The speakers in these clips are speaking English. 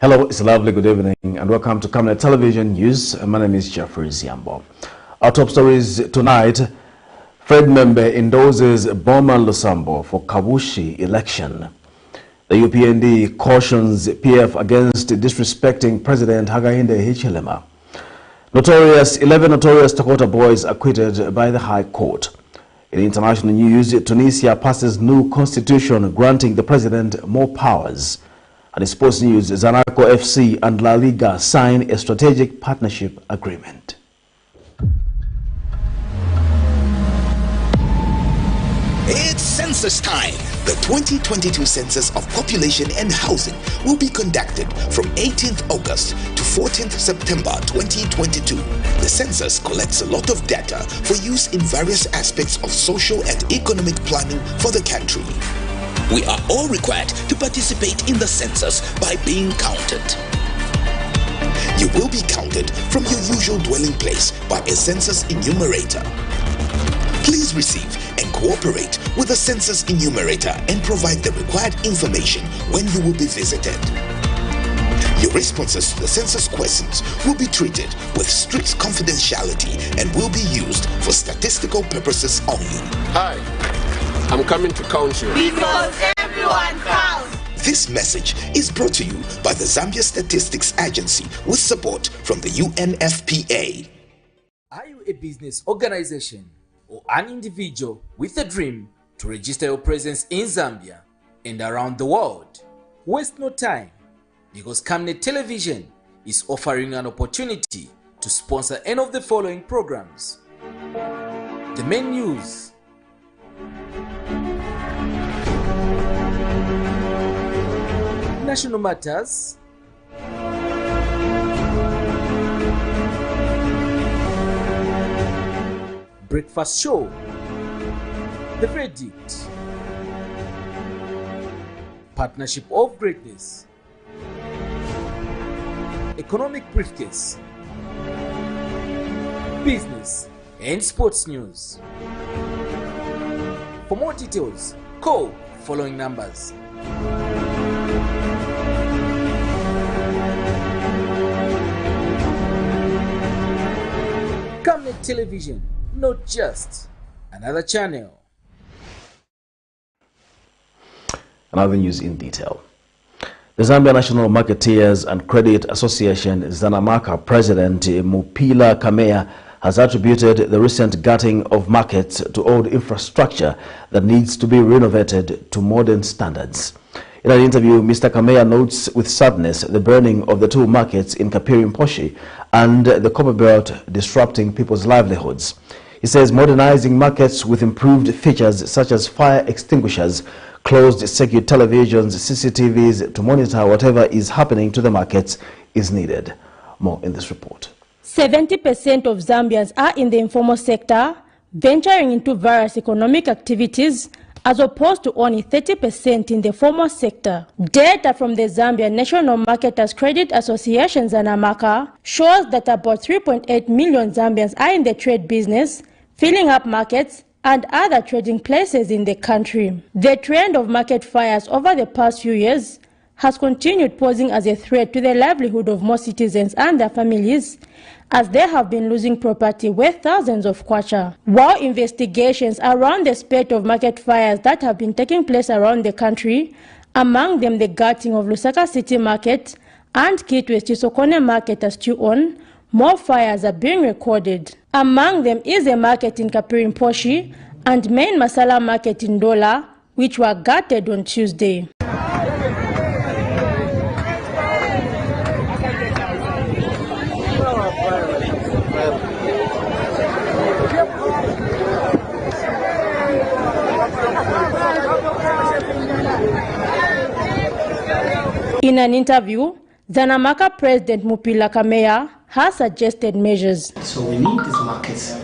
Hello, it's a lovely good evening and welcome to Camnet Television News. My name is Jeffrey Ziambo. Our top stories tonight: Fed member endorses BOWMAN LUSAMBO for KABUSHI election. The UPND cautions PF against disrespecting President Hakainde Hichilema. 11 notorious TOKOTA boys acquitted by the High Court. In international news, Tunisia passes new constitution granting the president more powers. And in sports news, ZANACO FC and LALIGA sign a strategic partnership agreement. It's census time. The 2022 Census of Population and Housing will be conducted from 18th August to 14th September 2022. The census collects a lot of data for use in various aspects of social and economic planning for the country. We are all required to participate in the census by being counted. You will be counted from your usual dwelling place by a census enumerator. Please receive and cooperate with the census enumerator and provide the required information when you will be visited. Your responses to the census questions will be treated with strict confidentiality and will be used for statistical purposes only. Hi, I'm coming to count you. Because everyone counts. This message is brought to you by the Zambia Statistics Agency with support from the UNFPA. Are you a business organization or an individual with a dream to register your presence in Zambia and around the world? Waste no time, because Camnet Television is offering an opportunity to sponsor any of the following programs: the main news, national matters, breakfast show, the verdict, partnership of greatness, economic briefcase, business and sports news. For more details, call following numbers. Camnet Television, not just another channel. Another news in detail. The Zambia National Marketeers and Credit Association ZANACO President Mupila Kamea has attributed the recent gutting of markets to old infrastructure that needs to be renovated to modern standards. In an interview, Mr. Kamea notes with sadness the burning of the two markets in Kapirimposhi and the Copper Belt disrupting people's livelihoods. He says modernizing markets with improved features such as fire extinguishers, closed circuit televisions, CCTVs to monitor whatever is happening to the markets is needed. More in this report. 70% of Zambians are in the informal sector, venturing into various economic activities, as opposed to only 30% in the formal sector. Data from the Zambia National Marketers Credit Association ZANACO shows that about 3.8 million Zambians are in the trade business, filling up markets and other trading places in the country. The trend of market fires over the past few years has continued, posing as a threat to the livelihood of most citizens and their families, as they have been losing property worth thousands of kwacha. While investigations around the spate of market fires that have been taking place around the country, among them the gutting of Lusaka City Market and Kitwe Chisokone Market as still on, more fires are being recorded. Among them is a market in Kapirimposhi and main Masala Market in Dola, which were gutted on Tuesday. In an interview, ZANACO President Mupila Kamea has suggested measures. So we need these markets,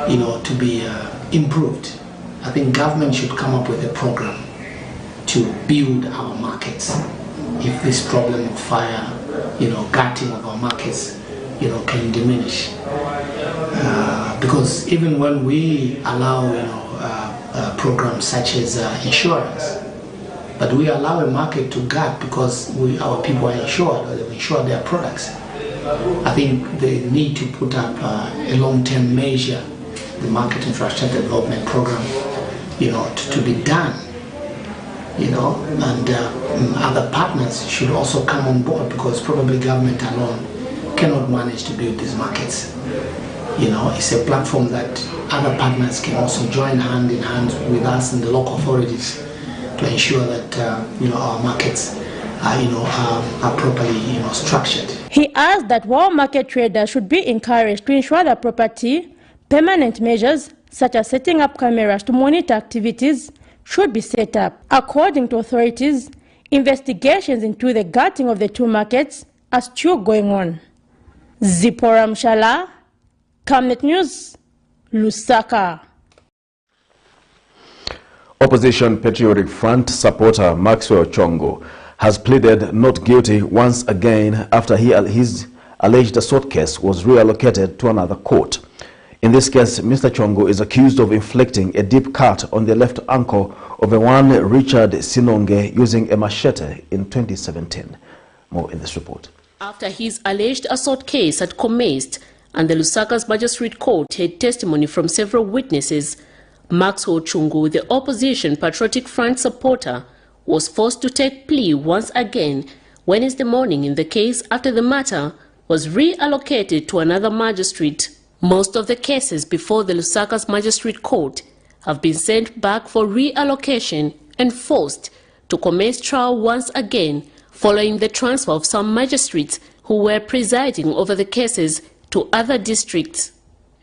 to be improved. I think government should come up with a program to build our markets. If this problem of fire, gutting of our markets, can diminish. Because even when we allow, programs such as insurance, But we allow a market to gap because our people are insured, or they've insured their products. I think they need to put up a long-term measure, the market infrastructure development program, to be done, and other partners should also come on board, because probably government alone cannot manage to build these markets. It's a platform that other partners can also join hand in hand with us and the local authorities to ensure that our markets are properly structured. He asked that while market traders should be encouraged to ensure their property, permanent measures such as setting up cameras to monitor activities should be set up. According to authorities, investigations into the gutting of the two markets are still going on. Zipporah Mshala, Camnet News, Lusaka. Opposition Patriotic Front supporter Maxwell Chongo has pleaded not guilty once again after his alleged assault case was reallocated to another court. In this case, Mr. Chongo is accused of inflicting a deep cut on the left ankle of a one Richard Sinonge using a machete in 2017. More in this report. After his alleged assault case had commenced and the Lusaka's Magistrate Court heard testimony from several witnesses, Maxwell Chongo, the opposition Patriotic Front supporter, was forced to take plea once again Wednesday morning in the case after the matter was reallocated to another magistrate. Most of the cases before the Lusaka's Magistrate Court have been sent back for reallocation and forced to commence trial once again following the transfer of some magistrates who were presiding over the cases to other districts.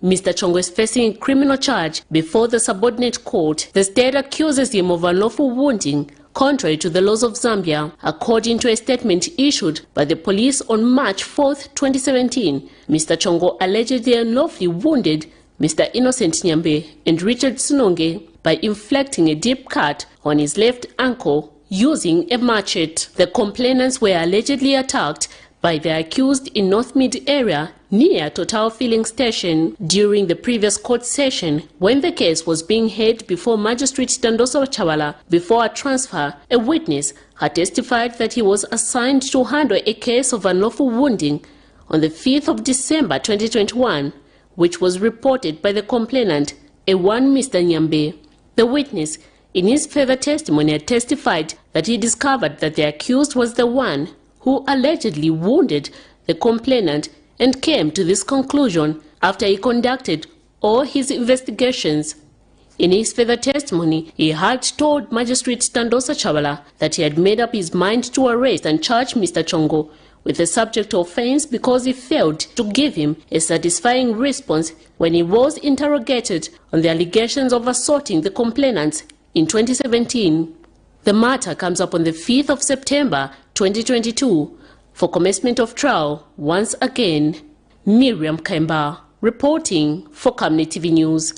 Mr. Chongo is facing a criminal charge before the subordinate court. The state accuses him of unlawful wounding contrary to the laws of Zambia. According to a statement issued by the police on March 4, 2017, Mr. Chongo allegedly unlawfully wounded Mr. Innocent Nyambe and Richard Sinonge by inflicting a deep cut on his left ankle using a machete. The complainants were allegedly attacked by the accused in North Mid area near Total Filling Station during the previous court session when the case was being heard before Magistrate Dandoso Chawala. Before a transfer, a witness had testified that he was assigned to handle a case of unlawful wounding on the 5th of December 2021, which was reported by the complainant, a one Mr. Nyambe. The witness, in his further testimony, had testified that he discovered that the accused was the one who allegedly wounded the complainant and came to this conclusion after he conducted all his investigations. In his further testimony, he had told Magistrate Dandoso Chawala that he had made up his mind to arrest and charge Mr. Chongo with the subject offense because he failed to give him a satisfying response when he was interrogated on the allegations of assaulting the complainants in 2017. The matter comes up on the 5th of September 2022 for commencement of trial once again. Miriam Kemba reporting for Camnet TV News.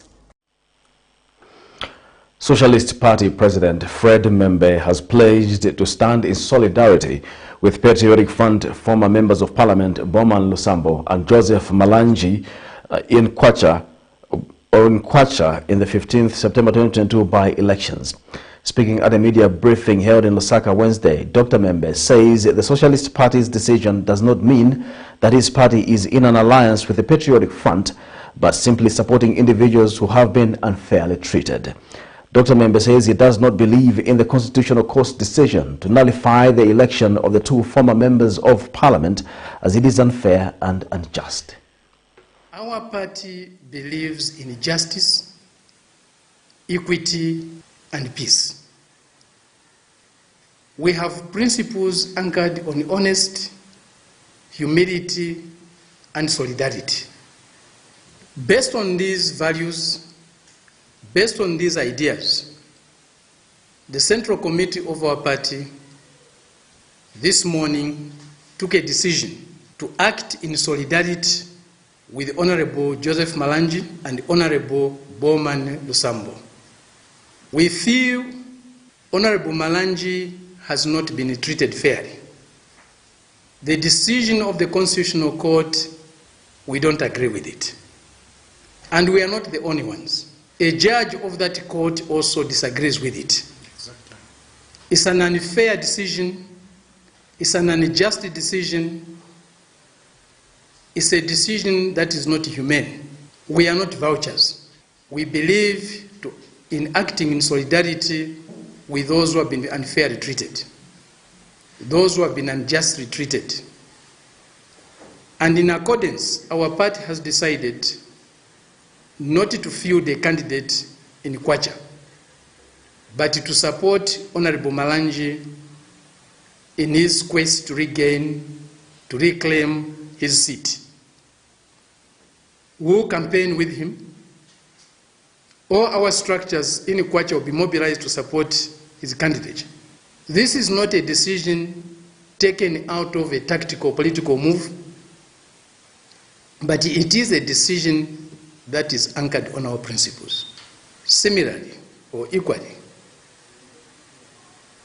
Socialist Party President Fred Membe has pledged to stand in solidarity with Patriotic Front former members of Parliament BOWMAN LUSAMBO and Joseph Malanji in Kwacha in the 15th September 2022 by-elections. Speaking at a media briefing held in Lusaka Wednesday, Dr. Membe says the Socialist Party's decision does not mean that his party is in an alliance with the Patriotic Front, but simply supporting individuals who have been unfairly treated. Dr. Membe says he does not believe in the Constitutional Court's decision to nullify the election of the two former members of Parliament, as it is unfair and unjust. Our party believes in justice, equity, and peace. We have principles anchored on honesty, humility, and solidarity. Based on these values, based on these ideas, the Central Committee of our party this morning took a decision to act in solidarity with Honorable Joseph Malanji and Honorable BOWMAN LUSAMBO. We feel Honorable Malanji has not been treated fairly. The decision of the Constitutional Court, we don't agree with it. And we are not the only ones. A judge of that court also disagrees with it. It's an unfair decision. It's an unjust decision. It's a decision that is not humane. We are not vouchers. We believe in acting in solidarity with those who have been unfairly treated, those who have been unjustly treated. And in accordance, our party has decided not to field a candidate in Kwacha, but to support Honorable Malanji in his quest to reclaim his seat. We will campaign with him. All our structures in Kwacha will be mobilized to support his candidature. This is not a decision taken out of a tactical political move, but it is a decision that is anchored on our principles. Similarly, or equally,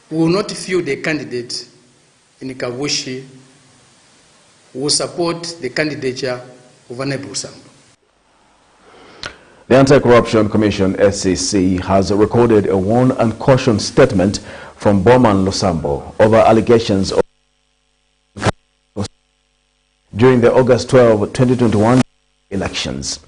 we will not field a candidate in KABUSHI who will support the candidature of Honorable LUSAMBO. The Anti-Corruption Commission, SCC, has recorded a warn and caution statement from BOWMAN LUSAMBO over allegations of during the August 12, 2021 elections.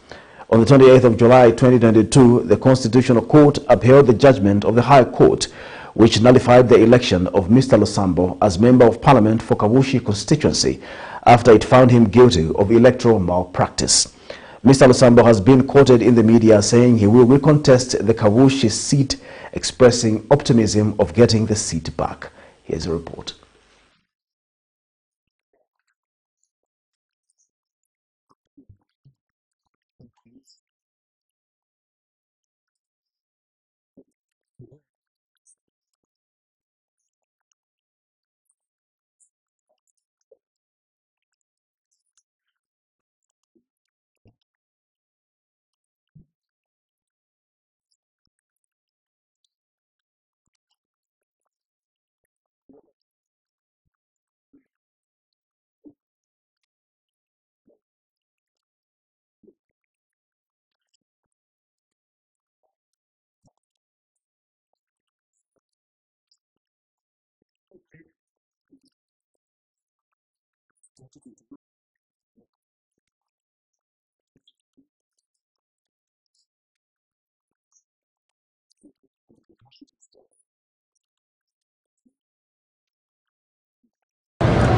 On the 28th of July 2022, the Constitutional Court upheld the judgment of the High Court, which nullified the election of Mr. LUSAMBO as Member of Parliament for KABUSHI constituency after it found him guilty of electoral malpractice. Mr. LUSAMBO has been quoted in the media saying he will recontest the KABUSHI seat, expressing optimism of getting the seat back. Here's a report.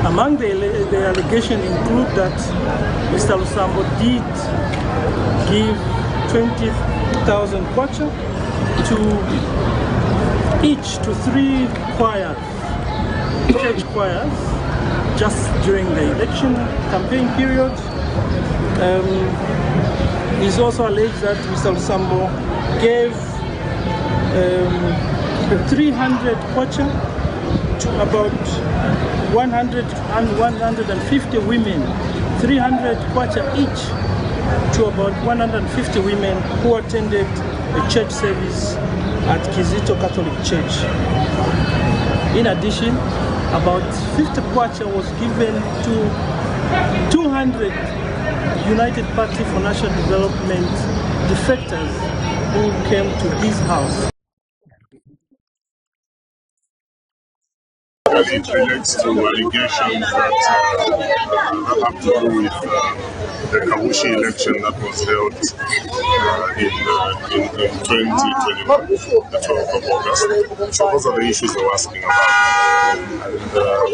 Among the allegations include that Mr. LUSAMBO did give 20,000 kwacha to three choirs, church choirs, just during the election campaign period. It's also alleged that Mr. LUSAMBO gave 300 kwacha to about 150 women, 300 kwacha each to about 150 women who attended a church service at Kizito Catholic Church. In addition, about 50 kwacha was given to 200 United Party for National Development defectors who came to his house. It relates to allegations that have to do with the KABUSHI election that was held in 2021, the 12th of August. So those are the issues we're asking about. And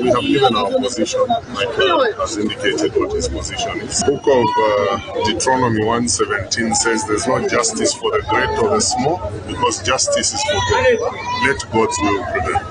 we have given our position, Michael has indicated what his position is. The book of Deuteronomy 1:17 says there's no justice for the great or the small, because justice is for God. Let God's will prevail.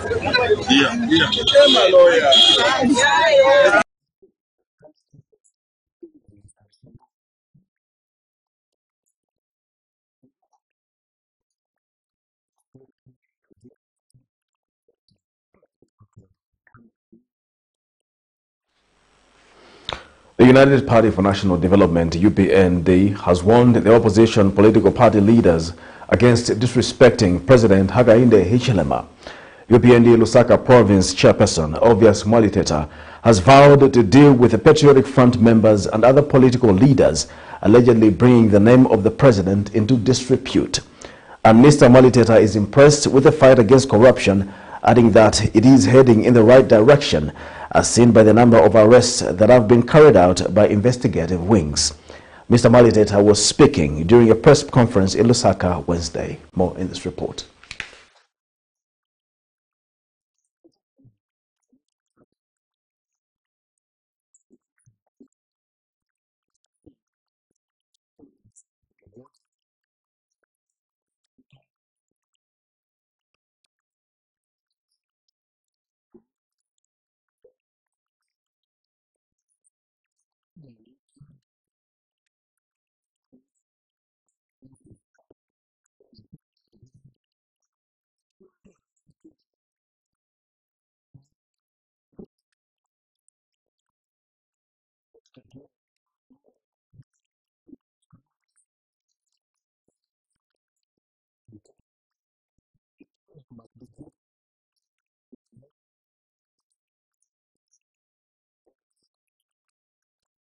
The United Party for National Development, UPND, has warned the opposition political party leaders against disrespecting President Hakainde Hichilema. UPND Lusaka Province Chairperson Obvious Mwaliteta has vowed to deal with the Patriotic Front members and other political leaders allegedly bringing the name of the president into disrepute. And Mr. Mwaliteta is impressed with the fight against corruption adding that it is heading in the right direction, as seen by the number of arrests that have been carried out by investigative wings. Mr. Maliteta was speaking during a press conference in Lusaka Wednesday. More in this report.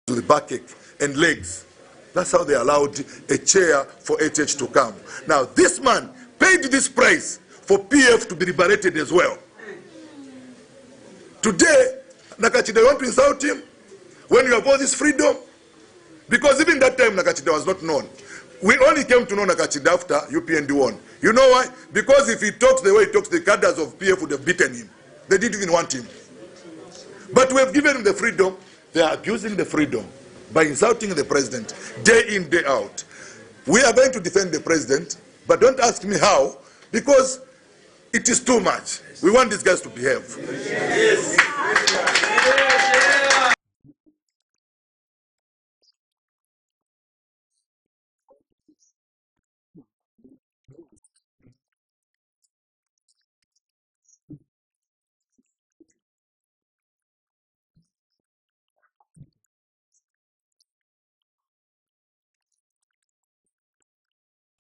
To the backache and legs. That's how they allowed a chair for HH to come. Now, this man paid this price for PF to be liberated as well. Today, Nakachida want to insult him when you have all this freedom. Because even that time, Nakachida was not known. We only came to know Nakachida after UPND won. You know why? Because if he talks the way he talks, the cadres of PF would have beaten him. They didn't even want him. But we have given him the freedom. They are abusing the freedom by insulting the president day in, day out. We are going to defend the president, but don't ask me how, because it is too much. We want these guys to behave. Yes.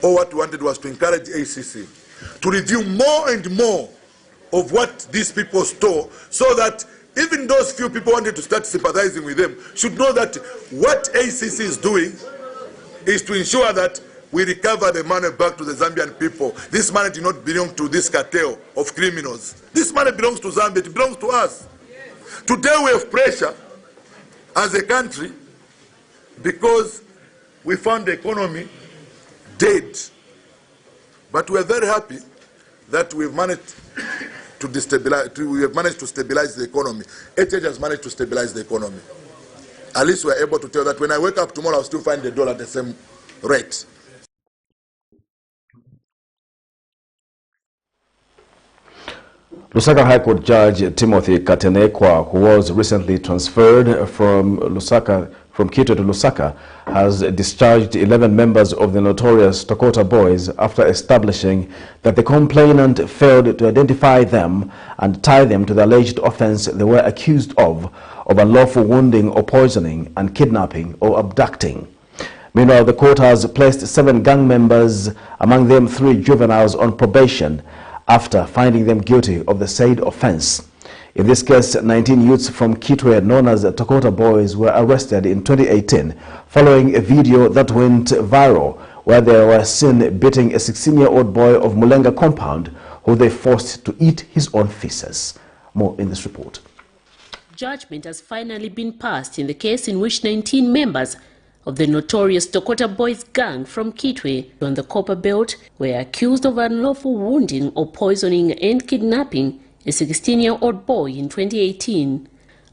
All what we wanted was to encourage ACC to review more and more of what these people stole, so that even those few people wanted to start sympathizing with them should know that what ACC is doing is to ensure that we recover the money back to the Zambian people. This money did not belong to this cartel of criminals. This money belongs to Zambia, it belongs to us. Today we have pressure as a country because we found the economy dead. But we are very happy that we've managed to destabilize, we have managed to stabilize the economy. HH has managed to stabilize the economy. At least we're able to tell that when I wake up tomorrow, I'll still find the dollar at the same rate. Lusaka High Court Judge Timothy Katenekwa, who was recently transferred from Quito to Lusaka, has discharged 11 members of the notorious TOKOTA boys after establishing that the complainant failed to identify them and tie them to the alleged offense they were accused of unlawful wounding or poisoning and kidnapping or abducting. Meanwhile, the court has placed 7 gang members, among them 3 juveniles, on probation after finding them guilty of the said offense. In this case, 19 youths from Kitwe, known as the TOKOTA boys, were arrested in 2018 following a video that went viral where they were seen beating a 16-year-old boy of Mulenga compound who they forced to eat his own feces. More in this report. Judgment has finally been passed in the case in which 19 members of the notorious TOKOTA boys gang from Kitwe on the Copper Belt were accused of unlawful wounding or poisoning and kidnapping a 16-year-old boy in 2018.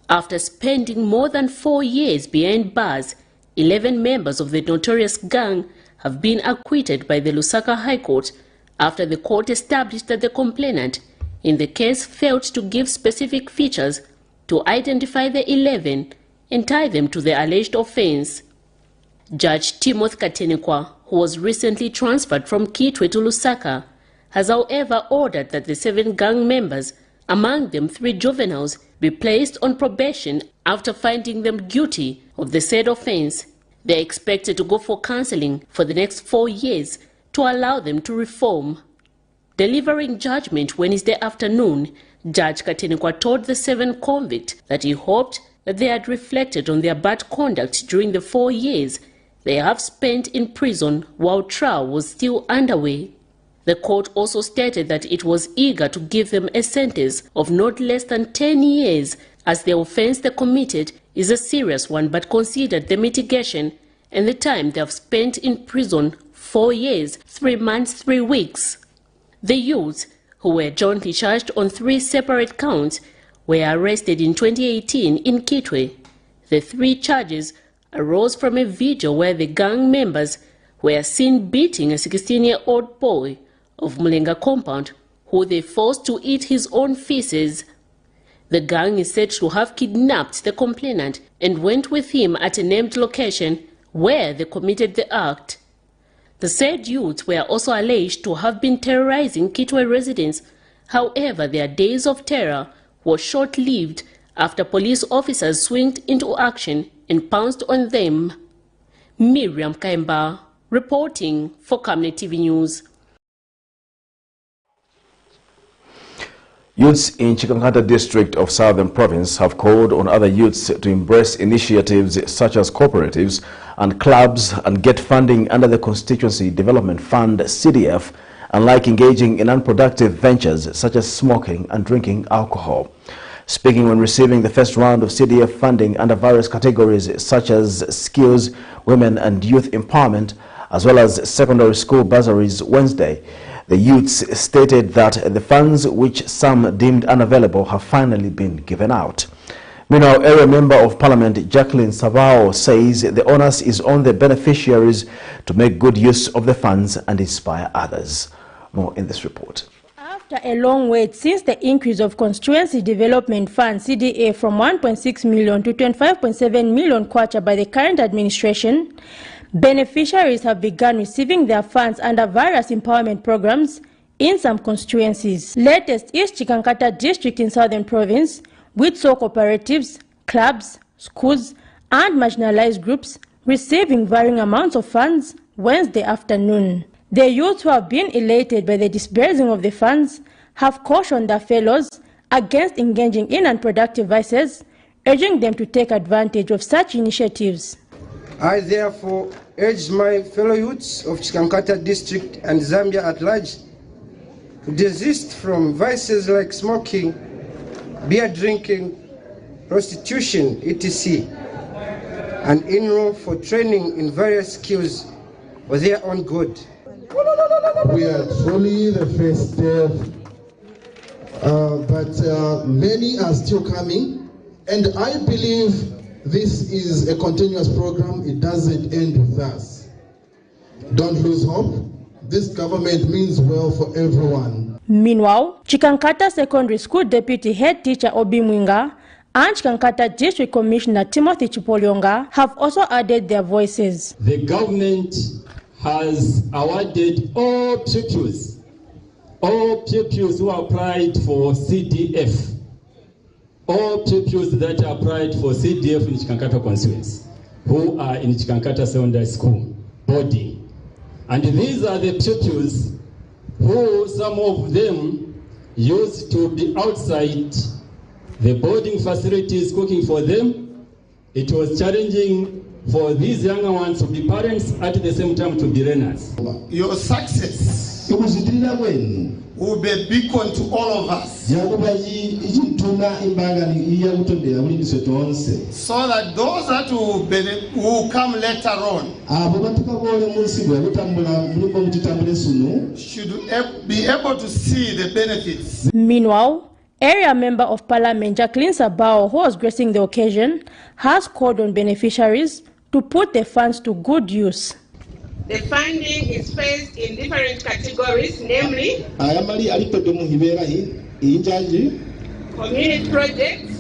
After spending more than 4 years behind bars, 11 members of the notorious gang have been acquitted by the Lusaka High Court after the court established that the complainant in the case failed to give specific features to identify the 11 and tie them to the alleged offense. Judge Timothy Katenekwa, who was recently transferred from Kitwe to Lusaka, has however ordered that the 7 gang members, among them 3 juveniles, be placed on probation after finding them guilty of the said offense. They are expected to go for counseling for the next 4 years to allow them to reform. Delivering judgment Wednesday afternoon, Judge Katenekwa told the 7 convicts that he hoped that they had reflected on their bad conduct during the 4 years they have spent in prison while trial was still underway. The court also stated that it was eager to give them a sentence of not less than 10 years as the offense they committed is a serious one, but considered the mitigation and the time they have spent in prison 4 years, 3 months, 3 weeks. The youths, who were jointly charged on 3 separate counts, were arrested in 2018 in Kitwe. The 3 charges arose from a video where the gang members were seen beating a 16-year-old boy of Mulenga compound, who they forced to eat his own feces. The gang is said to have kidnapped the complainant and went with him at a named location where they committed the act. The said youths were also alleged to have been terrorizing Kitwe residents. However, their days of terror were short-lived after police officers swinged into action and pounced on them. Miriam Kaimba, reporting for Camnet TV News. Youths in Chikankata district of Southern Province have called on other youths to embrace initiatives such as cooperatives and clubs and get funding under the Constituency Development Fund (CDF), unlike engaging in unproductive ventures such as smoking and drinking alcohol. Speaking when receiving the first round of CDF funding under various categories such as skills, women and youth empowerment, as well as secondary school bursaries Wednesday, the youths stated that the funds, which some deemed unavailable, have finally been given out. Meanwhile, Area Member of Parliament Jacqueline Savao says the onus is on the beneficiaries to make good use of the funds and inspire others. More in this report. After a long wait since the increase of Constituency Development Fund (CDA) from 1.6 million to 25.7 million kwacha by the current administration, beneficiaries have begun receiving their funds under various empowerment programs in some constituencies. Latest is Chikankata district in Southern Province, which saw cooperatives, clubs, schools and marginalized groups receiving varying amounts of funds Wednesday afternoon. The youths who have been elated by the disbursing of the funds have cautioned their fellows against engaging in unproductive vices, urging them to take advantage of such initiatives. I therefore urge my fellow youths of Chikankata district and Zambia at large to desist from vices like smoking, beer drinking, prostitution, etc., and enroll for training in various skills for their own good. We are truly the first step, but many are still coming, and I believe this is a continuous program. It doesn't end with us. Don't lose hope. This government means well for everyone. Meanwhile, Chikankata Secondary School Deputy Head Teacher Obi Mwinga and Chikankata District Commissioner Timothy Chipolyonga have also added their voices. The government has awarded all pupils who applied for CDF, all pupils that applied for CDF in Chikankata constituency, who are in Chikankata Secondary School boarding. And these are the pupils who, some of them, used to be outside the boarding facilities cooking for them. It was challenging for these younger ones to be parents at the same time to be learners. Your success will be a beacon to all of us, so that those that will come later on should be able to see the benefits. Meanwhile, Area Member of Parliament Jacqueline Sabao, who was gracing the occasion, has called on beneficiaries to put the funds to good use. The funding is phased in different categories, namely community projects,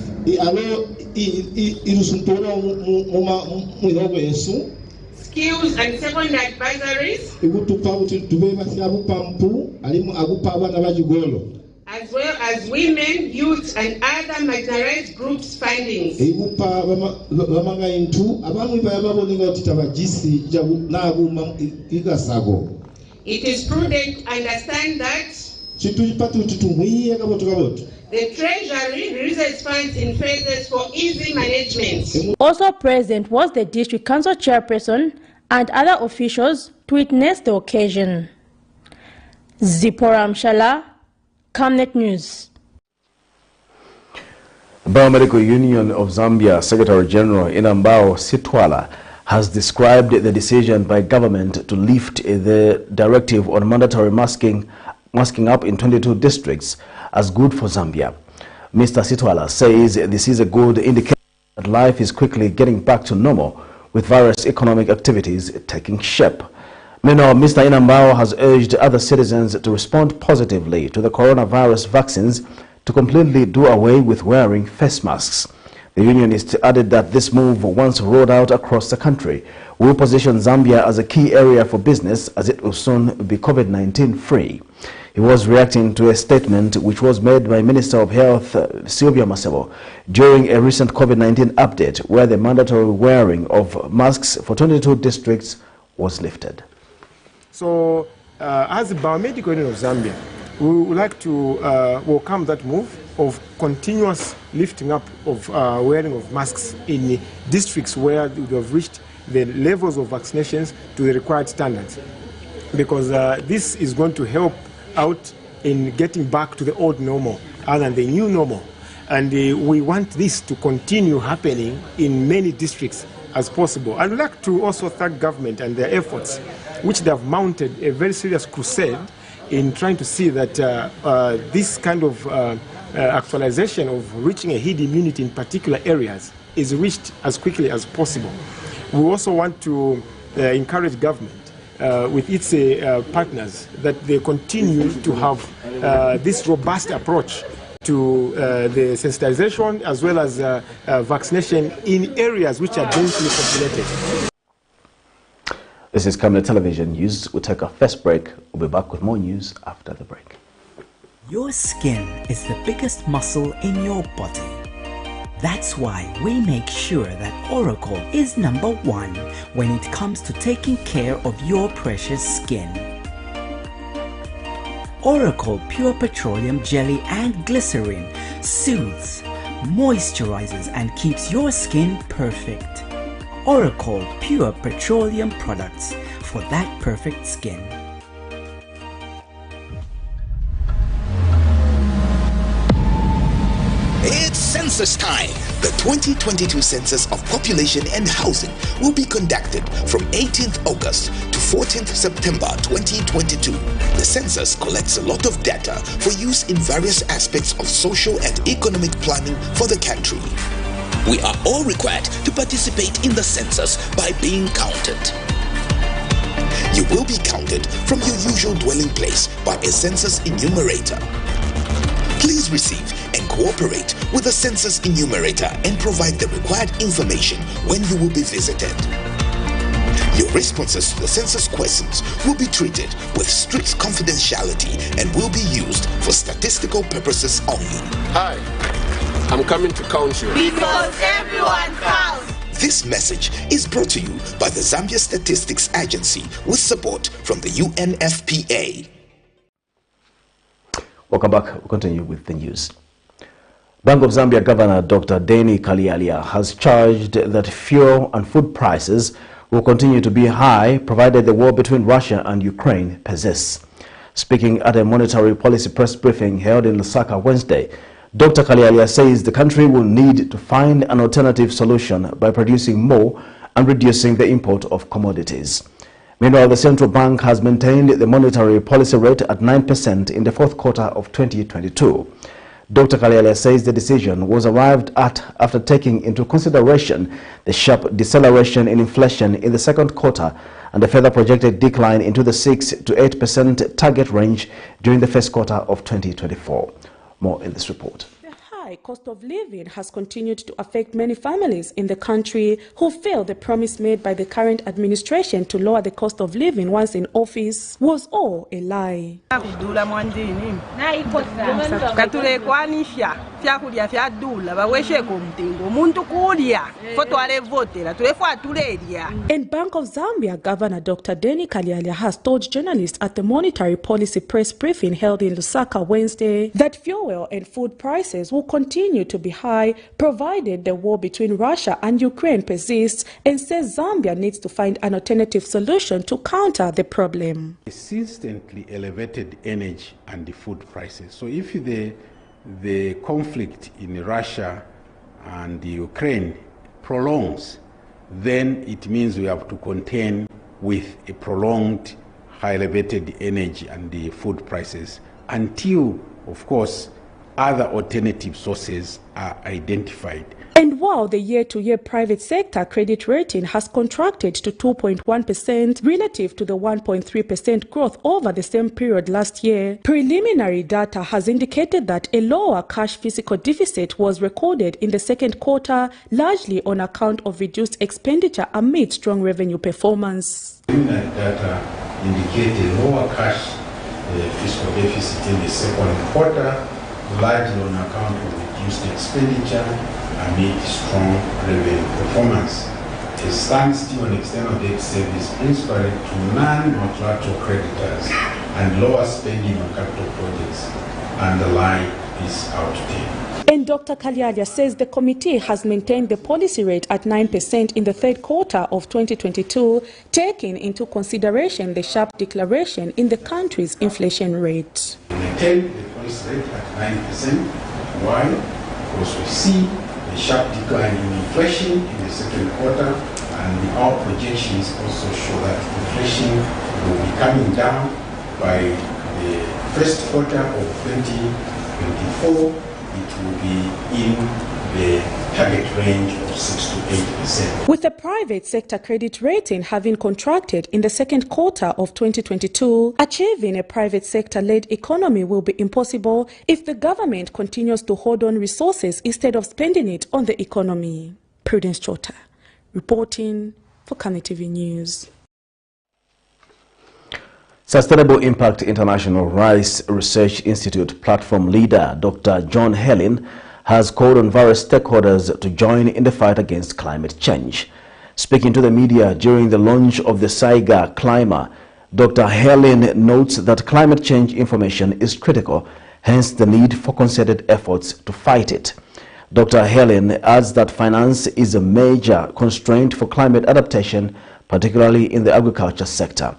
skills and secondary advisories, as well as women, youth and other marginalized groups fundings. It is prudent to understand that the Treasury releases funds in phases for easy management. Also present was the District Council Chairperson and other officials to witness the occasion. Zipporah Mshala, Camnet News. Biomedical Union of Zambia Secretary General Inambao Sitwala has described the decision by government to lift the directive on mandatory masking up in 22 districts as good for Zambia. Mr. Sitwala says this is a good indication that life is quickly getting back to normal with various economic activities taking shape. Meanwhile, Mr. Inambao has urged other citizens to respond positively to the coronavirus vaccines to completely do away with wearing face masks. The unionist added that this move, once rolled out across the country, will position Zambia as a key area for business as it will soon be COVID-19 free. He was reacting to a statement which was made by Minister of Health Sylvia Masebo during a recent COVID-19 update where the mandatory wearing of masks for 22 districts was lifted. So, as the Biomedical Union of Zambia, we would like to welcome that move of continuous lifting up of wearing of masks in districts where we have reached the levels of vaccinations to the required standards. Because this is going to help out in getting back to the old normal other than the new normal. And we want this to continue happening in many districts as possible. I'd like to also thank government and their efforts, which they have mounted a very serious crusade in trying to see that this kind of actualization of reaching a herd immunity in particular areas is reached as quickly as possible. We also want to encourage government with its partners that they continue to have this robust approach to the sensitization as well as vaccination in areas which are densely populated. This is Camnet Television News. We'll take our first break. We'll be back with more news after the break. Your skin is the biggest muscle in your body. That's why we make sure that Oracle is #1 when it comes to taking care of your precious skin. Oracle Pure Petroleum Jelly and Glycerin soothes, moisturizes and keeps your skin perfect. Oracle Pure Petroleum products for that perfect skin. It's census time. The 2022 Census of Population and Housing will be conducted from 18th August to 14th September 2022. The census collects a lot of data for use in various aspects of social and economic planning for the country. We are all required to participate in the census by being counted. You will be counted from your usual dwelling place by a census enumerator. Please receive and cooperate with the census enumerator and provide the required information when you will be visited. Your responses to the census questions will be treated with strict confidentiality and will be used for statistical purposes only. Hi, I'm coming to count you. Because everyone counts. This message is brought to you by the Zambia Statistics Agency with support from the UNFPA. Welcome back. We'll continue with the news. Bank of Zambia Governor Dr. Deni Kalialia has charged that fuel and food prices will continue to be high provided the war between Russia and Ukraine persists. Speaking at a monetary policy press briefing held in Lusaka Wednesday, Dr. Kalialia says the country will need to find an alternative solution by producing more and reducing the import of commodities. Meanwhile, the central bank has maintained the monetary policy rate at 9% in the fourth quarter of 2022. Dr. Kalialia says the decision was arrived at after taking into consideration the sharp deceleration in inflation in the second quarter and a further projected decline into the 6 to 8% target range during the first quarter of 2024. More in this report. The cost of living has continued to affect many families in the country who feel the promise made by the current administration to lower the cost of living once in office was all a lie. fyakulya fyaddula bawesheko omutingo omuntu kulya fo twalevotera tulefu atulelya. In Bank of Zambia, Governor Dr. Denny Kalyalya has told journalists at the Monetary Policy press briefing held in Lusaka Wednesday that fuel and food prices will continue to be high provided the war between Russia and Ukraine persists, and says Zambia needs to find an alternative solution to counter the problem. Consistently elevated energy and the food prices. So if the conflict in Russia and Ukraine prolongs, then it means we have to contend with a prolonged high elevated energy and the food prices until, of course, other alternative sources are identified. And while the year-to-year private sector credit rating has contracted to 2.1% relative to the 1.3% growth over the same period last year, preliminary data has indicated that a lower cash physical deficit was recorded in the second quarter, largely on account of reduced expenditure amid strong revenue performance. Preliminary data indicate a lower cash fiscal deficit in the second quarter, largely on account of reduced expenditure amid strong revenue performance. A standstill on external debt service principally to non-multilateral creditors and lower spending on capital projects underlie this outturn. And Dr. Kalyalya says the committee has maintained the policy rate at 9% in the third quarter of 2022, taking into consideration the sharp declaration in the country's inflation rate. We maintain the policy rate at 9%. Why? Because we see a sharp decline in inflation in the second quarter, and our projections also show that inflation will be coming down by the first quarter of 2024. It will be in the target range of 6 to 8%. With the private sector credit rating having contracted in the second quarter of 2022, achieving a private sector-led economy will be impossible if the government continues to hold on resources instead of spending it on the economy. Prudence Chota, reporting for Camnet TV News. Sustainable Impact International Rice Research Institute platform leader Dr. John Helen has called on various stakeholders to join in the fight against climate change. Speaking to the media during the launch of the Saiga Climber, Dr. Helen notes that climate change information is critical, hence the need for concerted efforts to fight it. Dr. Helen adds that finance is a major constraint for climate adaptation, particularly in the agriculture sector.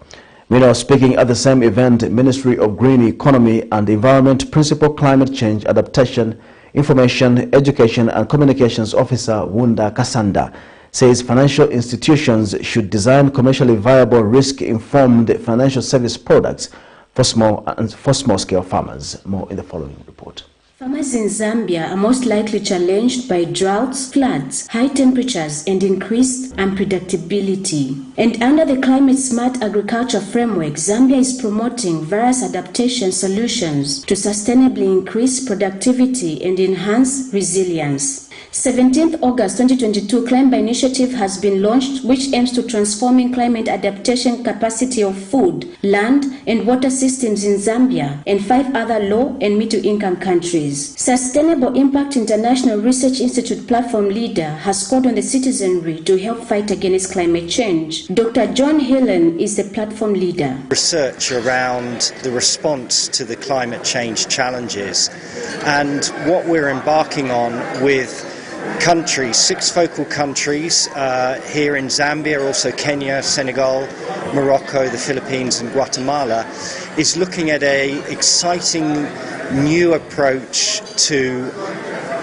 Meanwhile, speaking at the same event, Ministry of Green Economy and Environment Principal Climate Change Adaptation, Information, Education and Communications Officer Wunda Kasanda says financial institutions should design commercially viable risk-informed financial service products for small-scale farmers. More in the following report. Farmers in Zambia are most likely challenged by droughts, floods, high temperatures, and increased unpredictability. And under the Climate Smart Agriculture Framework, Zambia is promoting various adaptation solutions to sustainably increase productivity and enhance resilience. 17th August 2022 Climber Initiative has been launched, which aims to transforming climate adaptation capacity of food, land and water systems in Zambia and 5 other low and middle-income countries. Sustainable Impact International Research Institute platform leader has called on the citizenry to help fight against climate change. Dr. John Helen is the platform leader. Research around the response to the climate change challenges, and what we're embarking on with countries, 6 focal countries here in Zambia, also Kenya, Senegal, Morocco, the Philippines and Guatemala, is looking at an exciting new approach to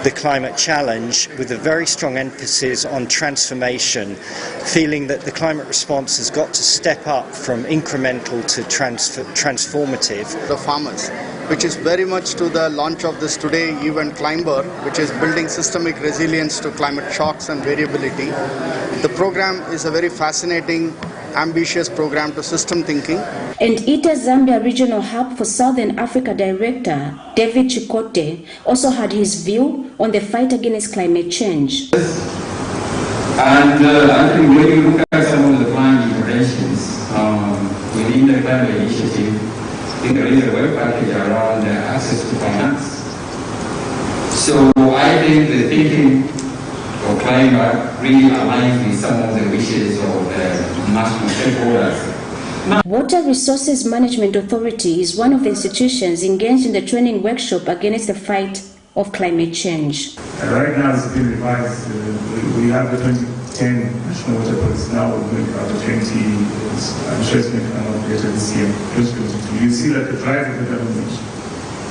the climate challenge with a very strong emphasis on transformation, feeling that the climate response has got to step up from incremental to transformative. The farmers, which is very much to the launch of this today event Climber, which is building systemic resilience to climate shocks and variability. The program is a very fascinating, ambitious program to system thinking. And ITA Zambia Regional Hub for Southern Africa Director David Chikote also had his view on the fight against climate change. And I think when you look at some of the planned interventions within the climate initiative, I think there is a web package around access to finance. So I think the thinking of climate really aligns with some of the wishes of the national stakeholders. Water Resources Management Authority is one of the institutions engaged in the training workshop against the fight of climate change. Right now it's been revised. We have the 2010 National Water Policy. Now we're going to have the 20, I'm sure it's going to come out later this year, 2022. You see that the drive of the government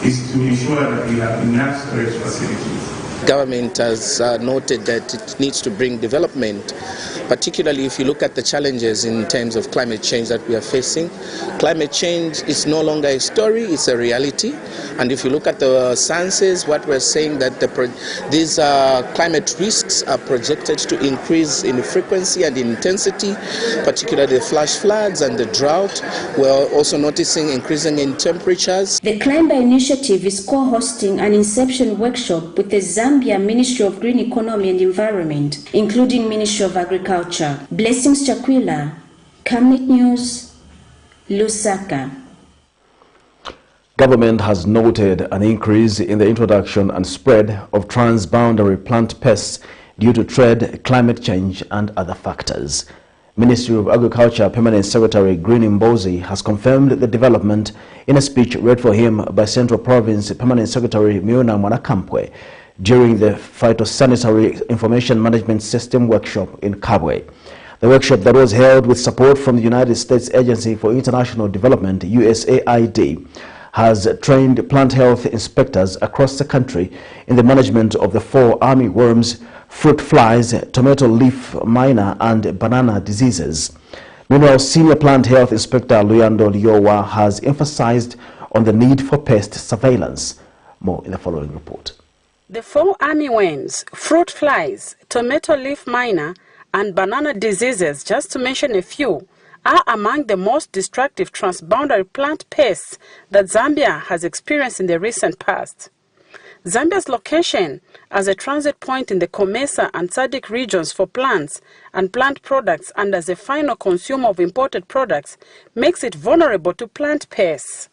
is to ensure that we have enough storage facilities. Government has noted that it needs to bring development, particularly if you look at the challenges in terms of climate change that we are facing. Climate change is no longer a story, it's a reality. And if you look at the sciences, what we're saying that these climate risks are projected to increase in frequency and in intensity, particularly the flash floods and the drought. We're also noticing increasing in temperatures. The Climber Initiative is co-hosting an inception workshop with the Zambia Ministry of Green Economy and Environment, including Ministry of Agriculture. Blessings Chakwila, Camnet News, Lusaka. Government has noted an increase in the introduction and spread of transboundary plant pests due to trade, climate change and other factors. Ministry of Agriculture Permanent Secretary Green Mbozi has confirmed the development in a speech read for him by Central Province Permanent Secretary Miona Mwanakampwe during the Phytosanitary Information Management System workshop in Kabwe. The workshop that was held with support from the United States Agency for International Development, USAID, has trained plant health inspectors across the country in the management of the 4 armyworms, fruit flies, tomato leaf miner and banana diseases. Meanwhile, Senior Plant Health Inspector Luyando Liowa has emphasized on the need for pest surveillance. More in the following report. The 4 armyworms, fruit flies, tomato leaf miner and banana diseases, just to mention a few, are among the most destructive transboundary plant pests that Zambia has experienced in the recent past. Zambia's location as a transit point in the Comesa and SADC regions for plants and plant products and as a final consumer of imported products makes it vulnerable to plant pests.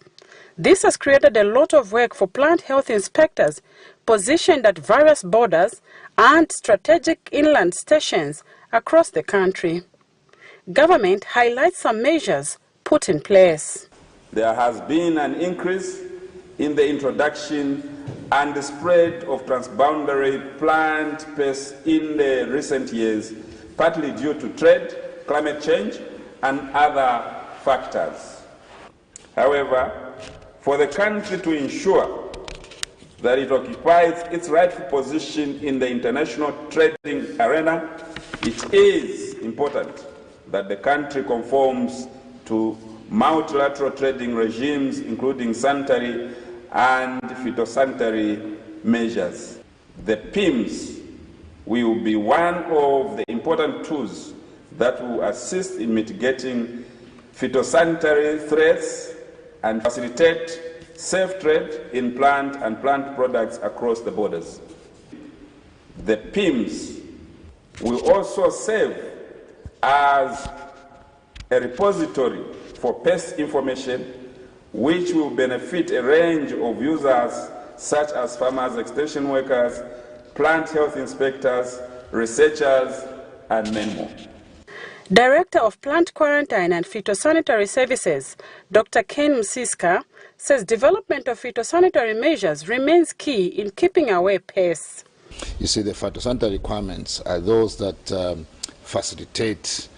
This has created a lot of work for plant health inspectors positioned at various borders and strategic inland stations across the country. Government highlights some measures put in place. There has been an increase in the introduction and the spread of transboundary plant pests in the recent years, partly due to trade, climate change, and other factors. However, for the country to ensure that it occupies its rightful position in the international trading arena, it is important that the country conforms to multilateral trading regimes, including sanitary and phytosanitary measures. The PIMS will be one of the important tools that will assist in mitigating phytosanitary threats and facilitate safe trade in plant and plant products across the borders. The PIMS will also serve as a repository for pest information, which will benefit a range of users such as farmers, extension workers, plant health inspectors, researchers, and many more. Director of Plant Quarantine and Phytosanitary Services, Dr. Ken Msiska, says development of phytosanitary measures remains key in keeping away pests. You see, the phytosanitary requirements are those that facilitate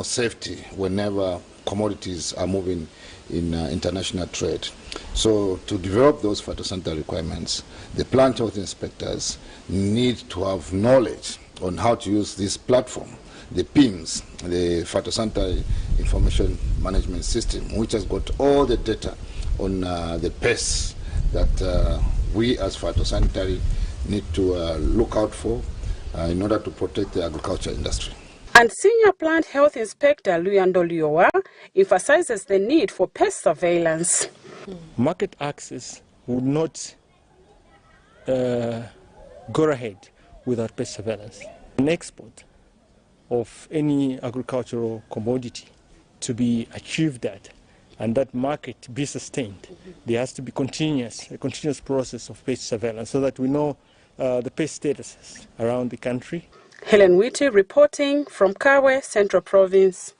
safety whenever commodities are moving in international trade. So to develop those phytosanitary requirements, the plant health inspectors need to have knowledge on how to use this platform, the PIMS, the Phytosanitary Information Management System, which has got all the data on the pests that we as phytosanitary need to look out for in order to protect the agriculture industry. And Senior Plant Health Inspector Luyando Liowa emphasizes the need for pest surveillance. Market access would not go ahead without pest surveillance. An export of any agricultural commodity to be achieved at and that market be sustained, there has to be a continuous process of pest surveillance so that we know the pest statuses around the country. Helen Whitty reporting from Kawe, Central Province.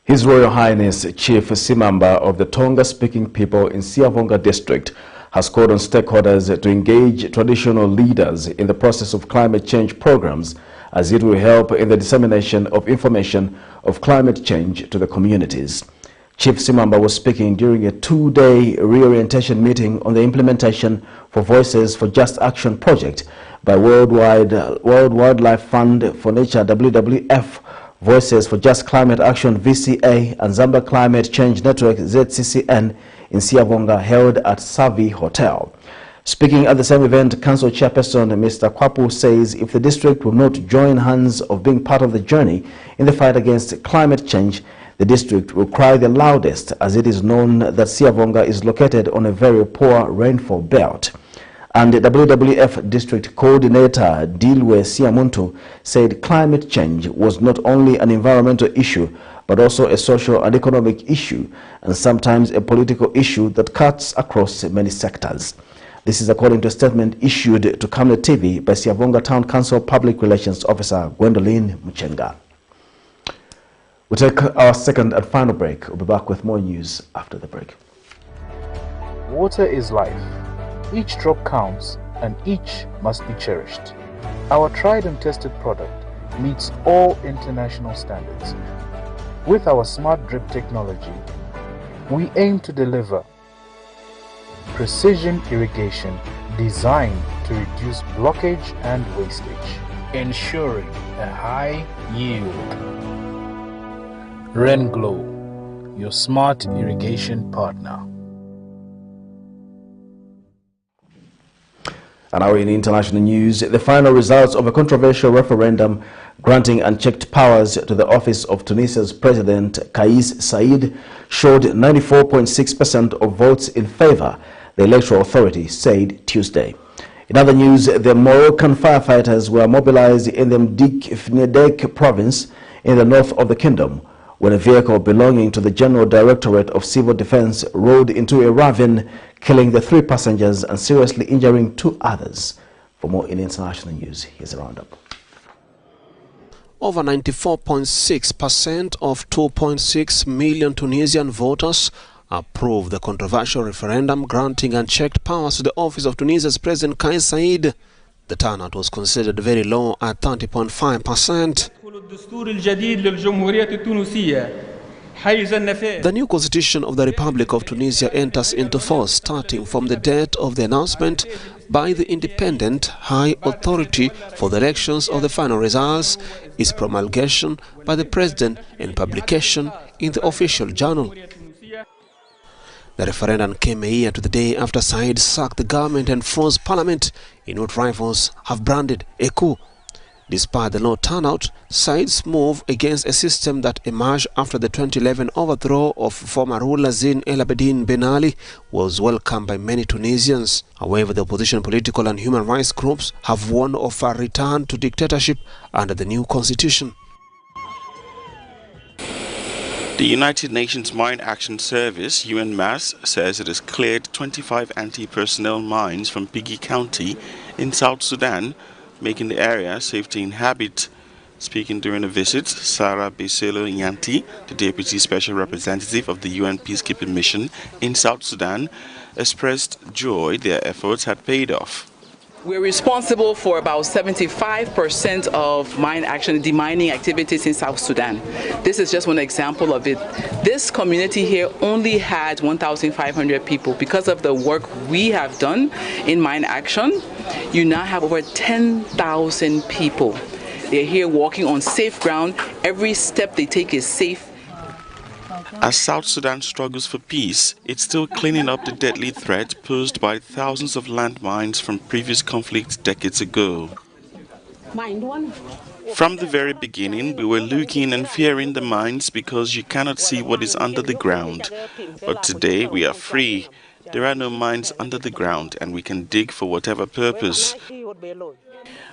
His Royal Highness Chief Simamba of the Tonga-speaking people in Siavonga district has called on stakeholders to engage traditional leaders in the process of climate change programs, as it will help in the dissemination of information of climate change to the communities. Chief Simamba was speaking during a two-day reorientation meeting on the implementation for Voices for Just Action project by World Wildlife Fund for Nature WWF, Voices for Just Climate Action VCA, and Zambia Climate Change Network ZCCN in Siavonga, held at Savi Hotel. Speaking at the same event, Council Chairperson Mr. Kwapu says if the district will not join hands of being part of the journey in the fight against climate change, the district will cry the loudest, as it is known that Siavonga is located on a very poor rainfall belt. And the WWF District Coordinator Dilwe Siamuntu said climate change was not only an environmental issue, but also a social and economic issue, and sometimes a political issue that cuts across many sectors. This is according to a statement issued to Camnet TV by Siavonga Town Council Public Relations Officer Gwendolyn Muchenga. We'll take our second and final break. We'll be back with more news after the break. Water is life. Each drop counts, and each must be cherished. Our tried and tested product meets all international standards. With our smart drip technology, we aim to deliver precision irrigation designed to reduce blockage and wastage, ensuring a high yield. RenGlow, your smart irrigation partner. And now in international news, the final results of a controversial referendum granting unchecked powers to the office of Tunisia's President Kais Saied showed 94.6% of votes in favor, the electoral authority said Tuesday. In other news, the Moroccan firefighters were mobilized in the Mdek province in the north of the kingdom when a vehicle belonging to the General Directorate of Civil Defense rolled into a ravine, killing the 3 passengers and seriously injuring 2 others. For more in international news, here's a roundup. Over 94.6% of 2.6 million Tunisian voters approved the controversial referendum granting unchecked powers to the office of Tunisia's President Kais Saied. The turnout was considered very low at 30.5%. The new constitution of the Republic of Tunisia enters into force starting from the date of the announcement by the Independent High Authority for the elections of the final results, its promulgation by the President and publication in the official journal. The referendum came a year to the day after Saied sacked the government and froze parliament in what rivals have branded a coup. Despite the low turnout, Said's move against a system that emerged after the 2011 overthrow of former ruler Zine El Abidine Ben Ali was welcomed by many Tunisians. However, the opposition political and human rights groups have warned of a return to dictatorship under the new constitution. The United Nations Mine Action Service, UNMAS, says it has cleared 25 anti-personnel mines from Pigi County in South Sudan, making the area safe to inhabit. Speaking during a visit, Sarah Beselo Nyanti, the Deputy Special Representative of the UN Peacekeeping Mission in South Sudan, expressed joy their efforts had paid off. We're responsible for about 75% of demining activities in South Sudan. This is just one example of it. This community here only had 1,500 people. Because of the work we have done in mine action, you now have over 10,000 people. They're here walking on safe ground. Every step they take is safe. As South Sudan struggles for peace, it's still cleaning up the deadly threat posed by thousands of landmines from previous conflicts decades ago. From the very beginning, we were looking and fearing the mines because you cannot see what is under the ground. But today we are free. There are no mines under the ground and we can dig for whatever purpose.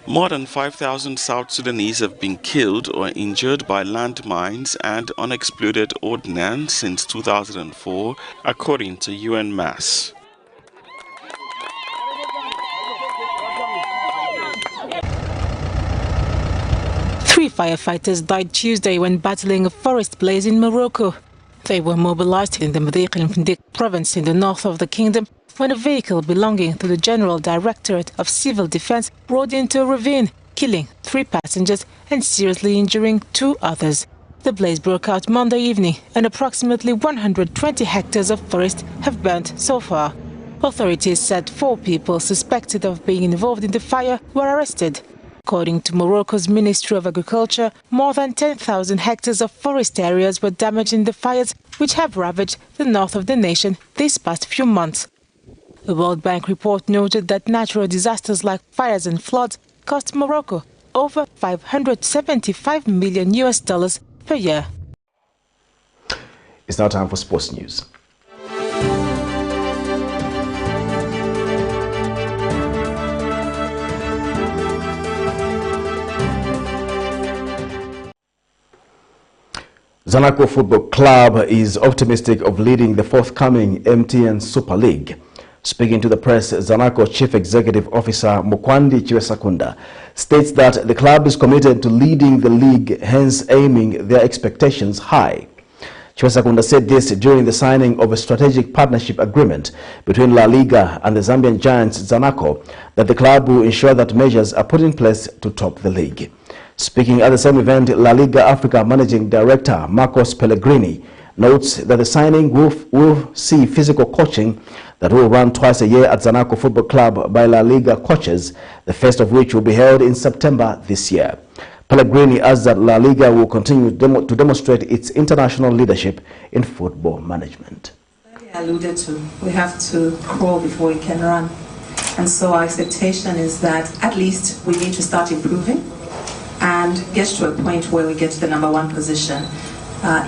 More than 5,000 South Sudanese have been killed or injured by landmines and unexploded ordnance since 2004, according to UNMAS. 3 firefighters died Tuesday when battling a forest blaze in Morocco. They were mobilized in the Madiq province in the north of the kingdom when a vehicle belonging to the General Directorate of Civil Defense rode into a ravine, killing 3 passengers and seriously injuring 2 others. The blaze broke out Monday evening and approximately 120 hectares of forest have burnt so far. Authorities said 4 people suspected of being involved in the fire were arrested. According to Morocco's Ministry of Agriculture, more than 10,000 hectares of forest areas were damaged in the fires which have ravaged the north of the nation these past few months. The World Bank report noted that natural disasters like fires and floods cost Morocco over $575 million per year. It's now time for sports news. ZANACO Football Club is optimistic of leading the forthcoming MTN Super League. Speaking to the press, ZANACO Chief Executive Officer Mukwandi Chiwesakunda states that the club is committed to leading the league, hence aiming their expectations high. Chiwesakunda said this during the signing of a strategic partnership agreement between LALIGA and the Zambian giants ZANACO that the club will ensure that measures are put in place to top the league. Speaking at the same event, LALIGA Africa Managing Director Marcos Pellegrini notes that the signing will see physical coaching that will run twice a year at ZANACO Football Club by LALIGA coaches, the first of which will be held in September this year. Pellegrini adds that LALIGA will continue to demonstrate its international leadership in football management. I alluded to, we have to crawl before we can run. And so our expectation is that at least we need to start improving and get to a point where we get to the #1 position.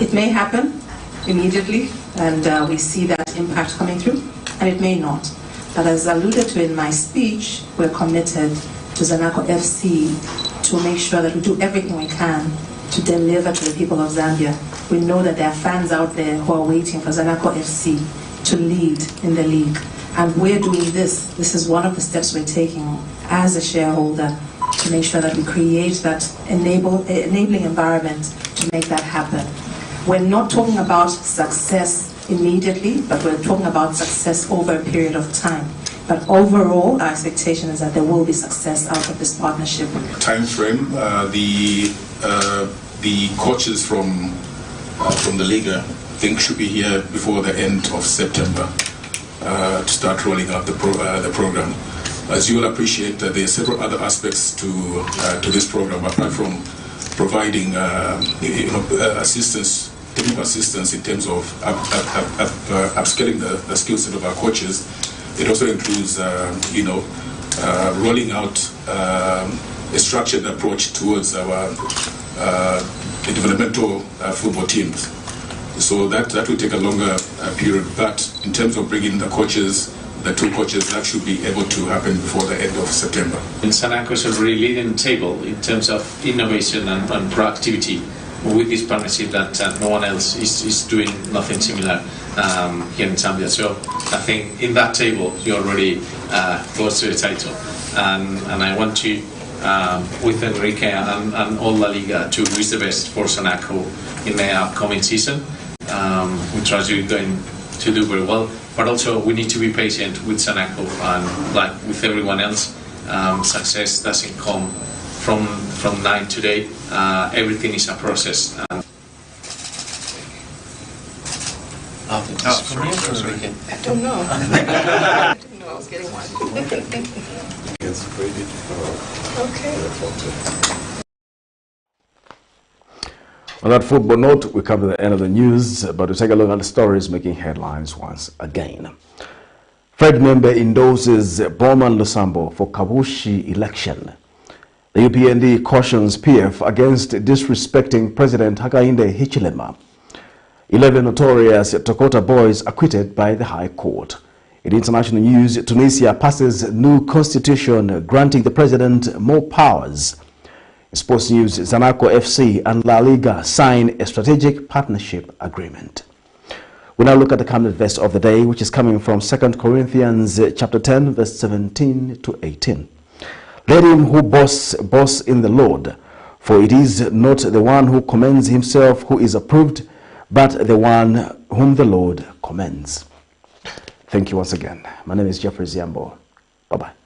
It may happen immediately, and we see that impact coming through, and it may not. But as alluded to in my speech, we're committed to ZANACO FC to make sure that we do everything we can to deliver to the people of Zambia. We know that there are fans out there who are waiting for ZANACO FC to lead in the league. And we're doing this. This is one of the steps we're taking as a shareholder to make sure that we create that enabling environment to make that happen. We're not talking about success immediately, but we're talking about success over a period of time. But overall, our expectation is that there will be success out of this partnership. Time frame, the coaches from the Liga, I think, should be here before the end of September to start rolling out the program. As you will appreciate, there are several other aspects to this program, apart from providing assistance, technical assistance in terms of upscaling the skill set of our coaches. It also includes, rolling out a structured approach towards our developmental football teams. So that will take a longer period, but in terms of bringing the coaches, the 2 coaches, that should be able to happen before the end of September. And ZANACO is already leading the table in terms of innovation and proactivity with this partnership that no one else is doing nothing similar here in Zambia. So I think in that table you're already close to the title. And I want to, with Enrique and all LALIGA, to wish the best for ZANACO in the upcoming season. We try to do very well. But also we need to be patient with ZANACO, and like with everyone else, success doesn't come from night to day. Everything is a process. I don't know. I didn't know I was getting one. Okay. On that football note, we come to the end of the news, but we take a look at the stories making headlines once again. Fred member endorses BOWMAN LUSAMBO for KABUSHI election. The UPND cautions PF against disrespecting President Hakainde Hichilema. 11 notorious TOKOTA boys acquitted by the High Court. In international news, Tunisia passes new constitution granting the president more powers. In sports news, ZANACO FC and LALIGA sign a strategic partnership agreement. We now look at the Camnet verse of the day, which is coming from 2 Corinthians chapter 10, verse 17 to 18. Let him who boasts in the Lord. For it is not the one who commends himself who is approved, but the one whom the Lord commends. Thank you once again. My name is Jeffrey Ziambo. Bye-bye.